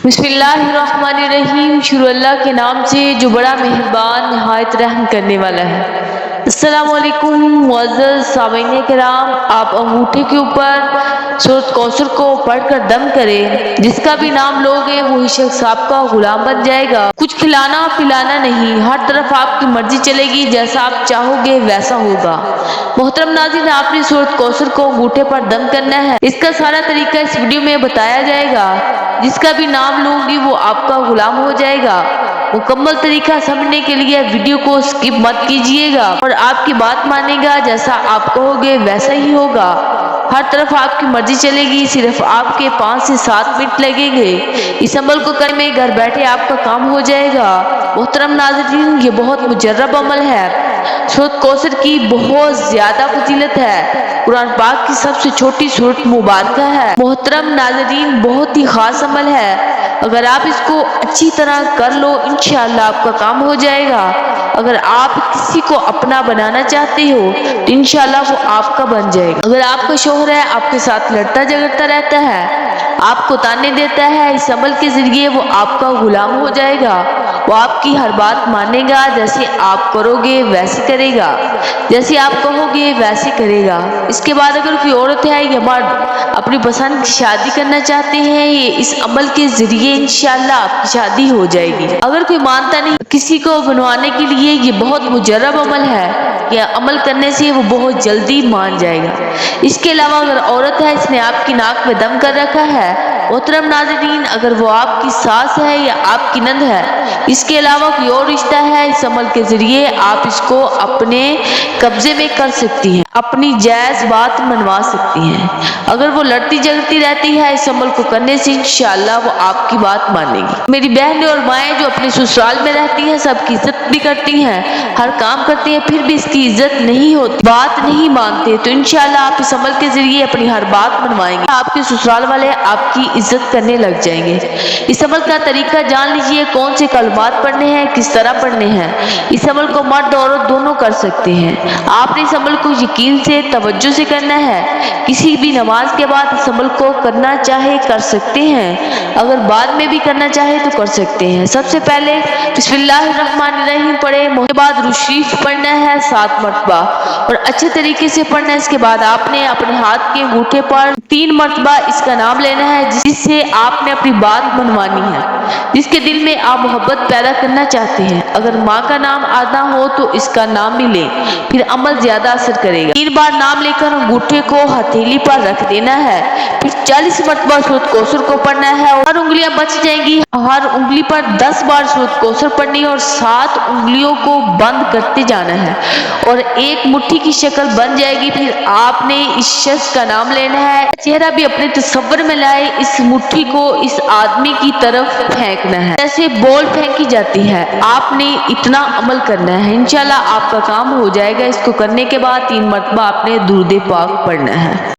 बिस्मिल्लाहिर्रहमानिर्रहीम। शुरू अल्लाह के नाम से जो बड़ा मेहरबान नहायत रहम करने वाला है। अस्सलामु अलैकुम मुअज़्ज़ज़ सामीन किराम, आप अंगूठे के ऊपर सूरत कौसर को पढ़कर दम करें। जिसका भी नाम लोगे वही शख्स आपका गुलाम बन जाएगा। कुछ खिलाना पिलाना नहीं, हर तरफ आपकी मर्जी चलेगी, जैसा आप चाहोगे वैसा होगा। मोहतरम नाज़रीन, आपने सूरत कौसर को अंगूठे पर दम करना है। इसका सारा तरीका इस वीडियो में बताया जाएगा। जिसका भी नाम लूंगी वो आपका गुलाम हो जाएगा। मुकम्मल तरीका समझने के लिए वीडियो को स्किप मत कीजिएगा और आपकी बात मानेगा, जैसा आप कहोगे वैसा ही होगा। हर तरफ आपकी मर्जी चलेगी, सिर्फ आपके 5 से 7 मिनट लगेंगे। इस अमल को करने में घर बैठे आपका काम हो जाएगा। मोहतरम नाज़रीन, ये बहुत मुजर्रब अमल है। सूरत कौसर की बहुत ज्यादा फजीलत है। कुरान पाक की सबसे छोटी सूरत मुबारक है। मोहतरम नाज़रीन, बहुत ही खास अमल है। अगर आप इसको अच्छी तरह कर लो, इंशाअल्लाह आपका काम हो जाएगा। अगर आप किसी को अपना बनाना चाहते हो तो इंशाअल्लाह वो आपका बन जाएगा। अगर आपका शौहर है, आपके साथ लड़ता झगड़ता रहता है, आपको ताने देता है, इस अमल के जरिए वो आपका गुलाम हो जाएगा। वो आपकी हर बात मानेगा, जैसे आप करोगे वैसे करेगा, जैसे आप कहोगे वैसे करेगा। इसके बाद अगर कोई औरत है या मर्द अपनी पसंद की शादी करना चाहते हैं, ये इस अमल के जरिए इंशाअल्लाह आपकी शादी हो जाएगी। अगर कोई मानता नहीं, किसी को बनवाने के लिए ये बहुत मुजर्रब अमल है। यह अमल करने से वो बहुत जल्दी मान जाएगा। इसके अलावा अगर औरत है, इसने आपकी नाक में दम कर रखा है, मोहतरम नाज़रीन, अगर वो आपकी सास है या आपकी नंद है, इसके अलावा कोई और रिश्ता है, इस अमल के जरिए आप इसको अपने कब्जे में कर सकती हैं, अपनी जायज बात मनवा सकती हैं। अगर वो लड़ती झगड़ती रहती है, इस अमल को करने से इंशाअल्लाह वो आपकी बात मानेगी। मेरी बहनें और माएँ जो अपने ससुराल में रहती हैं, सबकी इज्जत भी करती हैं, हर काम करती हैं, फिर भी इसकी इज्जत नहीं होती, बात नहीं मानते, तो इंशाअल्लाह आप इस अमल के जरिए अपनी हर बात मनवाएंगे। आपके ससुराल वाले आपकी इज्जत करने लग जाएंगे। इस अमल का तरीका जान लीजिए। कौन से कलमात पढ़ने हैं, किस तरह पढ़ने हैं। इस अमल को मर्द और औरत दोनों कर सकते हैं। आपने इस अमल को यकीन से तवज्जो से करना है। किसी भी नमाज के बाद इस अमल को करना चाहे कर सकते हैं, अगर बाद में भी करना चाहे तो कर सकते हैं। सबसे पहले बिस्मिल्लाहिर्रहमानिर्रहीम पढ़े, उसके बाद रुशीफ पढ़ना है 7 मरतबा और अच्छे तरीके से पढ़ना है। इसके बाद आपने अपने हाथ के अंगूठे पर 3 मरतबा इसका नाम लेना है, जिससे आपने अपनी बात मनवानी है, जिसके दिल में आप मोहब्बत पैदा करना चाहते हैं। अगर माँ का नाम आना हो तो इसका नाम भी लें, फिर अमल ज्यादा असर करेगा। 3 बार नाम लेकर अंगूठे को हथेली पर रख देना है, फिर 40 मरतबा सूरत कौसर को पढ़ना है और उंगलियां बच जाएंगी। हर उंगली पर 10 बार सूरत कौसर पढ़नी है और 7 उंगलियों को बंद करते जाना है और एक मुट्ठी की शक्ल बन जाएगी। फिर आपने इस शख्स का नाम लेना है, चेहरा भी अपने तस्वर में लाए, इस मुट्ठी को इस आदमी की तरफ फेंकना है, जैसे बॉल फेंकी जाती है। आपने इतना अमल करना है, इंशाल्लाह आपका काम हो जाएगा। इसको करने के बाद 3 मरतबा आपने दुरूद पाक पढ़ना है।